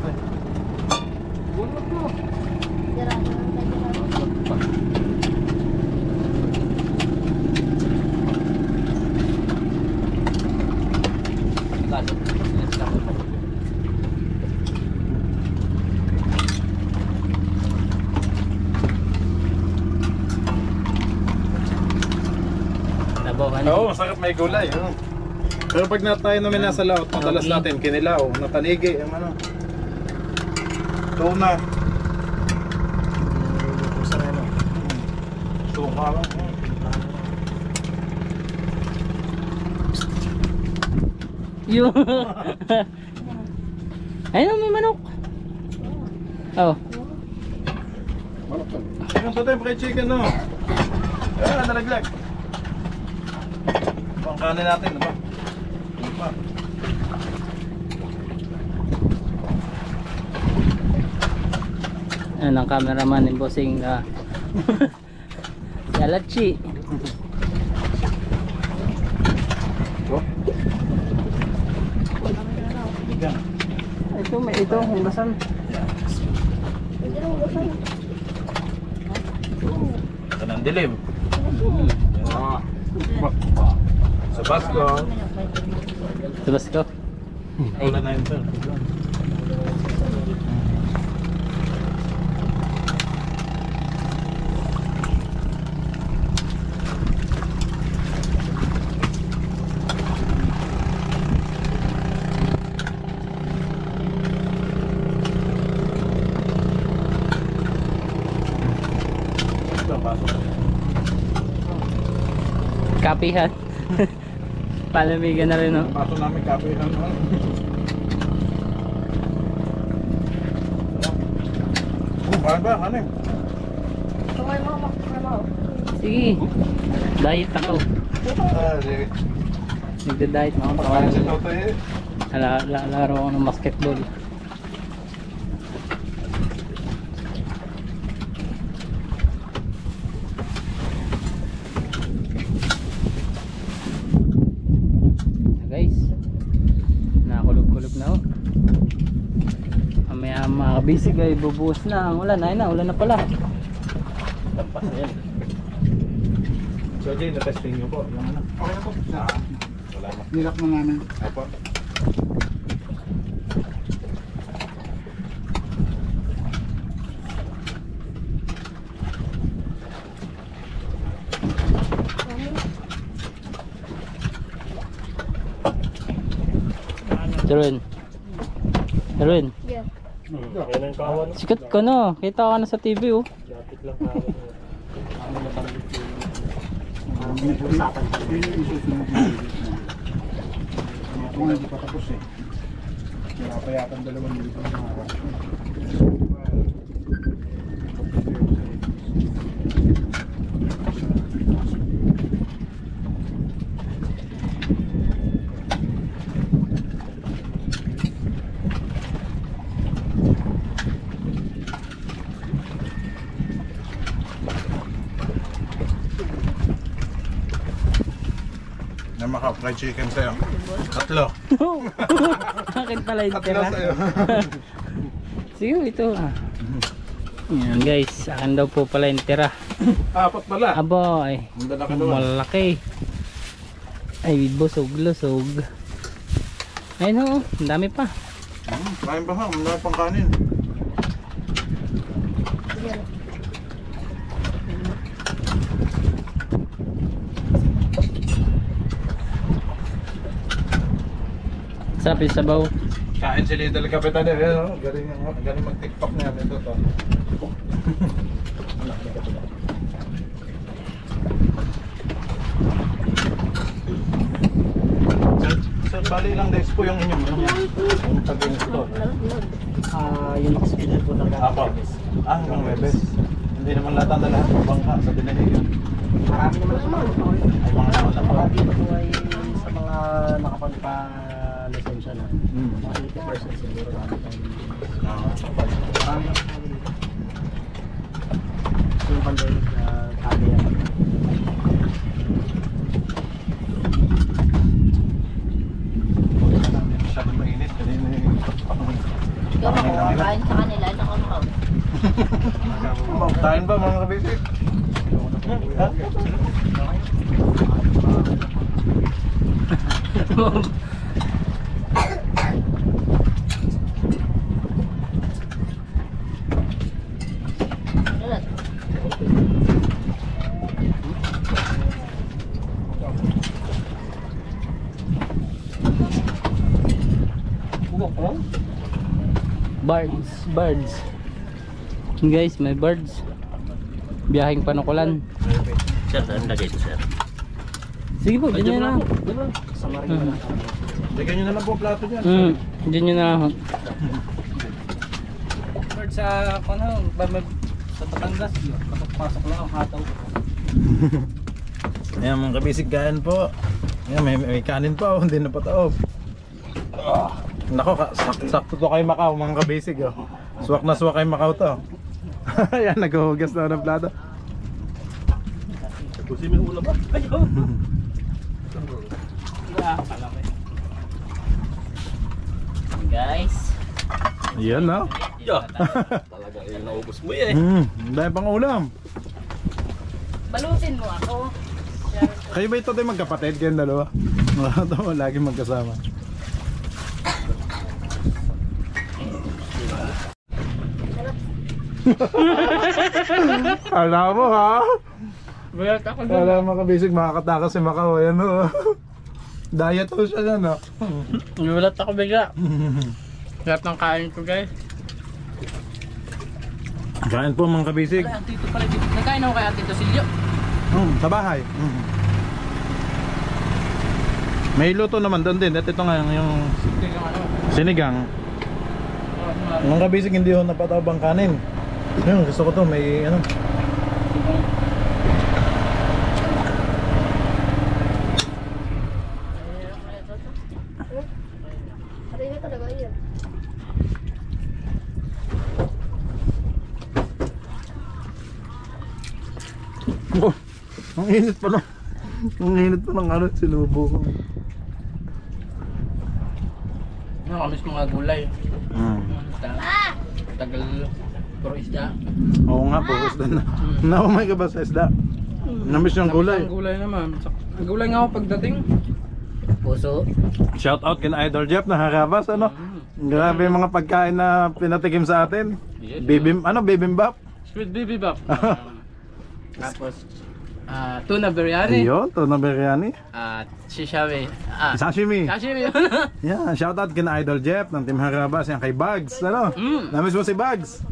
na lang sa Jaro. Nabawan. Oo, masarap may gulay. Oh. Pero pag tayo namin nasa laot, madalas natin kinilaw, natanigi, yung ano. Tuna. Tuna lang. Yung. Ayun, may manok. Oh. Yung Tutoy, fried chicken, no? Ayan, nalaglag. Pang kanin natin, diba? Diba? Ano ang cameraman ni Bossing Yalachi. Ito may ito hugasan. Ito ng dilim. Sa Basco. Tubas ko. Wala na yun, sir. Kapihan. Palamigan na rin, no? Paso namin kape lang. Bakit ba? Ano yun? Sige. Diet ako. Sige. Nagda-diet ako. Pakain si Toto eh. Laro ako ng basketball. Guys, nakakulog-kulog na oh. Mamaya mga kabisig ay bubuhos na ang ulan. Ayun na, ulan na pala. Lampas na yan. So Jay, na-testing nyo po. Yung ano? Okay na po. Wala na. Nilak na namin. Apo. Darwin, Yeah. sikat ka na. Kita ka na sa TV oh. Ito nga hindi pa tapos eh. Wala pa yata ang 2 milyon na araw. Na maka-fried chicken sa'yo. Tatlo. Akin pala yung Tatlo tira. sa'yo. Sige, ito ah. Yan guys, akin daw po pala yung tira. Apat pala. Abo ay Ang dala ka doon. malaki. Ay, busog, lusog. Ayun ho, ang dami pa. Kain pa ha, ang dami pang kanin. Sarap yung sabaw. Kain si Little Kapitan eh. Galing mag-tiktok niya. Ito to. Sir, bali lang days po yung inyong yung pag-install. Yung hospital po Apo. Hanggang Webes. Hindi naman lahat ang lahat ng bangka sa dinahigan. Marami naman sa mga Ay mga nakapag dito po ay sa mga nakapagpa-lisensya na. Mga 80% siguro marami tayong marami na sa mga yung pandemic na tabi yan. Masyadong mainit. Kanina Ikaw makakain sa kanila, nakakaw. Tayo ba mga kabisig? Ulat. Birds. Guys, may birds. Biyaheng panukulan. Sir, saan lagay ito sir? Sige po, dyan nyo na. Sa marina. Bigyan nyo na lang po plato dyan. Dyan nyo na. Bird sa, sa Batangas. Pasok lang ang hataw. Ayan mga kabisig, kain po. Ayan, may kanin pa, hindi na pataob. Nako, sakto to kay Macau mga kabisig. Suwak na suwak kay Macau to. Ayan, naghuhugas na ng plato. Kasi may ulam ba? Ayaw! Guys. Ayan no? Talaga yung naubos mo eh. Dahil pang ulam. Balutin mo ako. Kayo ba ito tayo magkapatid kayong dalawa? Ito lagi magkasama. Alam mo ha? Bayat ako dyan. Alam mo kabisig, makakatakas si Macau. Ayan o. Diet ho siya yan o. Gulat ako bigla. Lahat ng kain ko guys. Kain po mga kabisig. Wala, Tito pala dito. Nagkain ako kay Tito Silyo. Sa bahay. May luto naman doon din. At ito nga yung sinigang. Mga kabisig, hindi ho napatabang kanin. Yun, gusto ko to. May ano. Sarili talaga yun. Oh, ang init pa lang. Ang init pa lang ano, sinubo ko. Nakamiss mga gulay. Tagal puro isda. Oo nga po, isda na. Naumay ka ba sa isda? Namiss yung gulay. Ang gulay naman. Ang gulay nga ako pagdating. Puso. Shout out kina Idol Jeff na harabas ano. Grabe yung mga pagkain na pinatikim sa atin. Yes, Bibimbap. Sweet bibimbap. Tapos tuna biryani. Ayun, tuna biryani. At shishawi. Sashimi. Sashimi. Yeah, shout out kina Idol Jeff ng Team Harabas, yan kay Bugs, ano? Namiss mo si Bugs?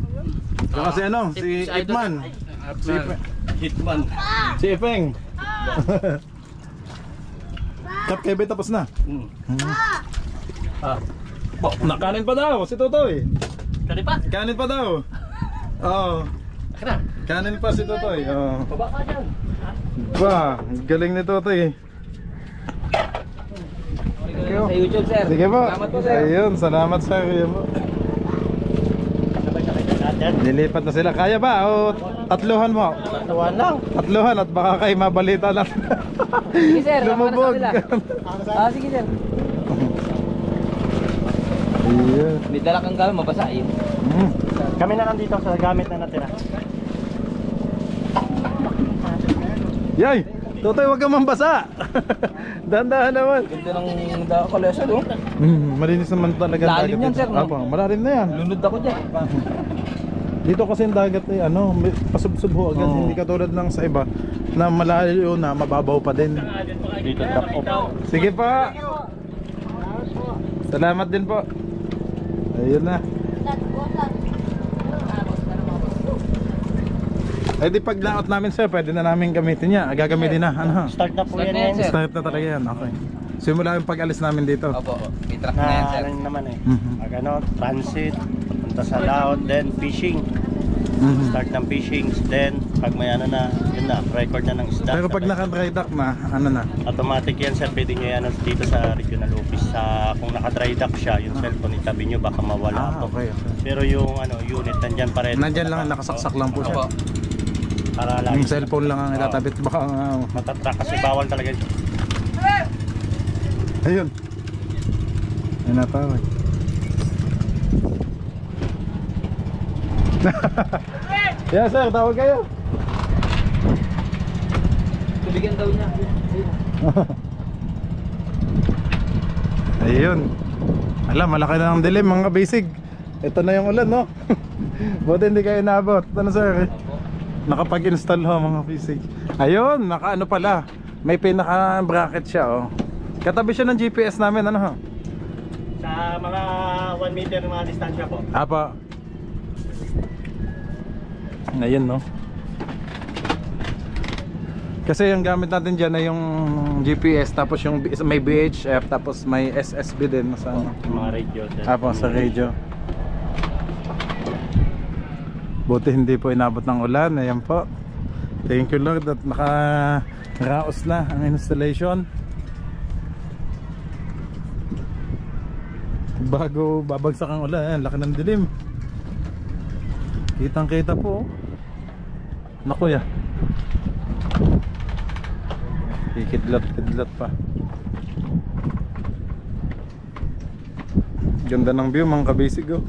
Saka si ano, si Ipman. Hitman. Si Ipeng. Kap kebe tapos na. Nakanin pa daw si Totoy. Kani pa? Kanin pa daw. Oo. Kanin pa si Totoy. Oo. Baba ka dyan. Ba, galing ni Totoy. Sa YouTube sir. Sige po. Salamat po sir. Ayun, salamat sir. Ayun po. Sabay-sabay ka natin. Nilipat na sila. Kaya ba? O tatluhan mo? Tatuan lang. Tatluhan at baka kayo mabalita lang. Sige sir. Lumubog. Sige sir. Ayun. May dala kang gamit mabasa yun. Kami na lang dito sa gamit na natira. Yay! Totoy, wag kang mambasa. Dandahan naman. Ganda ng kalesa no? Malinis naman talaga ang Lalim dagat yan, dito. sir, no? Apo, malalim na yan. Lunod ako dyan. Dito kasi yung dagat ay ano, pasubsob ho agad. Hindi katulad ng sa iba na malayo na mababaw pa din. Dito top off. Sige pa. Salamat din po. Ayun na. Eh di pag layout namin sir, pwede na namin gamitin niya. Gagamitin na. Ano? Start na po Start yan na yan, yan. sir. Start na talaga yan. Okay. Simula yung pag-alis namin dito. Opo, may truck na yan Na sir. ano naman eh. Mhm. Mag ano, transit, punta sa laot, then fishing. Mhm. Start ng fishing, then Pag may ano na, yun na, record na ng isda. Pero pag naka-dry dock na, ano na? Automatic yan sir, pwede nyo yan dito sa regional office. Kung naka-dry dock siya, yung cellphone itabi nyo, baka mawala po. Okay. Pero yung unit, nandyan pa rin. Nandyan lang, nakasaksak lang po siya. Para lagi. Yung cellphone lang ang itatabit, baka Matatrack kasi bawal talaga. ayun. Ay natawag. Yes sir, tawag kayo. Tubigan daw niya. Ayun. Alam, malaki na ang dilim mga bisig. Ito na yung ulan, no? Buti hindi kayo naabot. Ano sir? Nakapag-install ho mga bisig. Ayun, naka-ano pala. May pinaka-bracket siya, oh. Katabi siya ng GPS namin, ano ho? Sa mga 1 meter mga distansya po. Apa. Ayun, no? Kasi yung gamit natin dyan ay yung GPS, tapos yung may VHF, tapos may SSB din sa ano. Mga radio. Apo, sa radio. Buti hindi po inabot ng ulan. Ayan po. Thank you Lord at nakaraos na ang installation. Bago babagsak ang ulan, ayan, laki ng dilim. Kitang kita po. Naku ya. Kikidlat-kidlat pa. Ganda ng view mga kabisig, oh.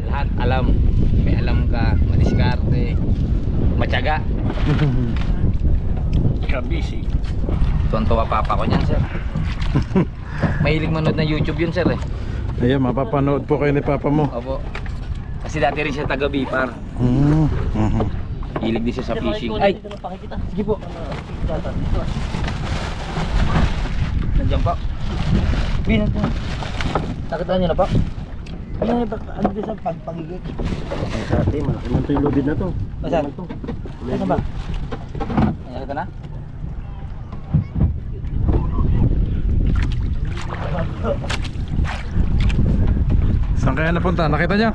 Lahat alam. May alam ka, madiskarte, matyaga. Kabisi. Tuwan-tuwa papa ko niyan, sir. Mahilig manood na YouTube yun, sir, eh. Ayan, mapapanood po kayo ni papa mo. Opo. Kasi dati rin siya taga Bipar. Hilig din siya sa fishing. Ay! Sige po. Nandiyan po. Binan po. Nakitaan niyo na po? Ano din sa pagigig? Sa atin, malaki man ito yung loaded na to. Masaan? Ano ba? Nakita na? Saan kaya napunta? Nakita niyo?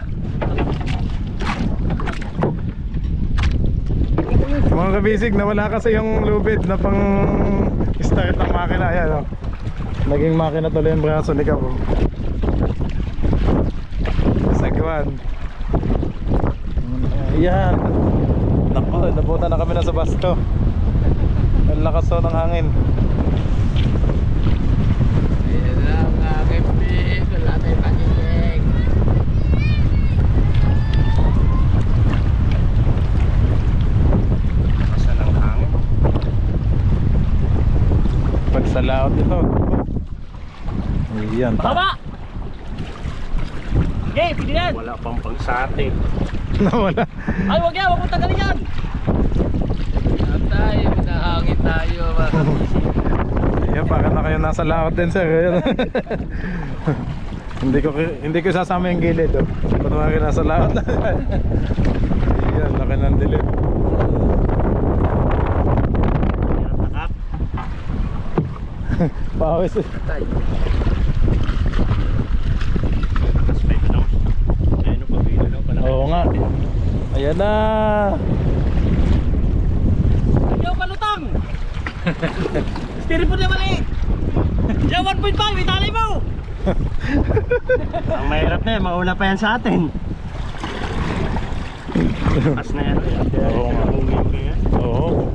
Mga kabisig, nawala kasi yung lubid na pang start ng makina. Ayan, oh. Naging makina tuloy yung braso ni Kapo. Sagwan. Ayan. Naku, nabuta na kami na sa basto. Ang lakas ng hangin. Ayan lang nga, Kempi. Wala tayong pakinig. Saan ang hangin? Pagsalaot ito. Ayan. Baba! Okay, pwede yan! Wala pang pangsate. Nawala. Ay, wag yan! Wag mong tagalin yan! Tayo, nahangin tayo. Ayan, baka na kayo nasa laot din sir. Ayan. Hindi ko sasama yung gilid, oh. Kunwari nasa laot. Ayan, laki ng dilim. Pawis. Oo nga. Ayan na. Ayaw palutang! Steering po niya mali! Diyan 1.5, italay mo! Ang mahirap na yan, mauna pa yan sa atin. Pas na yan. Oo nga. Oo.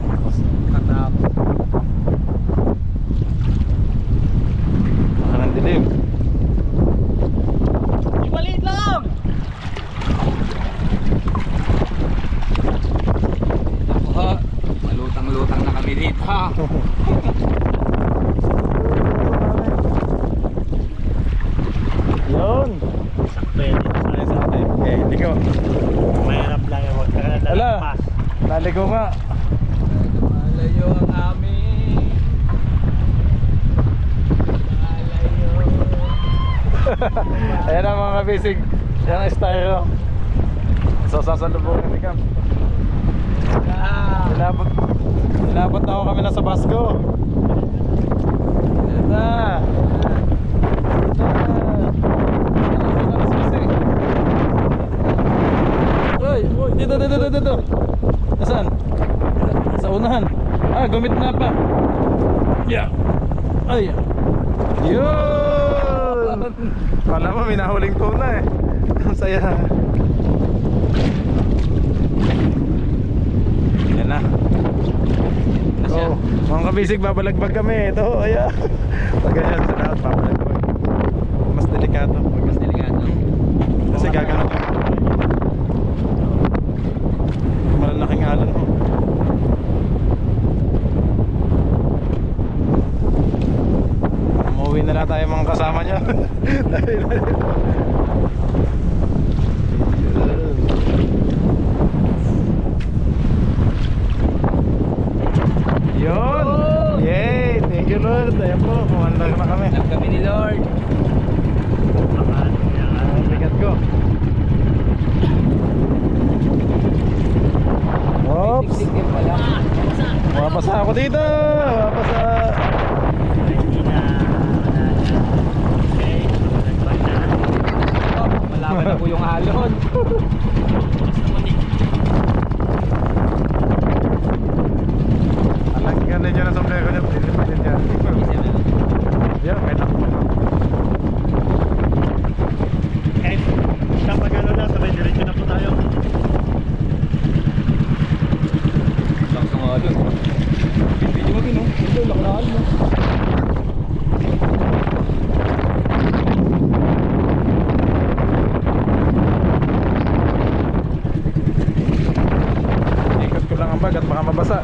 Baka ng dilim. Yung maliit lang! Ako, malutang-lutang na kami dito. Yun. Sakto yan dito sa atin. Eh, ligo. Mahirap lang yung huwag ka na Ala, lalagpas. naligo nga. Malayo ang amin. Malayo. Ayan na mga kabisig. Yan ang styro. So sasalubungin ni Cam. Inabot na ako kami na sa Basco. Ayan na. Dito. Nasaan? Sa unahan. Ah, gumit na pa. Yeah. Ay. Yun! Kala mo, may nahuling tuna eh. Ang saya. Yan na. Oh, mga kabisig, babalagbag kami. Ito, ayan. Pag ganyan sa lahat, babalagbag. Mas delikato. Mas delikado. Kasi gagano yung malalaking alon mo. Umuwi na lang tayo mga kasama niya. Yun! Yay! Thank you Lord. Ayan po, kumandang na kami. Love kami ni Lord. Ang bigat ko. Oops! Tik-tik pala. Mapasa ako dito! Mapasa! Malaman na po yung alon. Alang ganda dyan ang sombrero niya. Pili pa din dyan. Yan, may takbo na. Kahit kapag ano na, sabay diretso na po tayo. Lakas ng alon. Video mo din, no? Ito, lakas ng alon, no? Ikot ko lang ang bag at baka mabasa.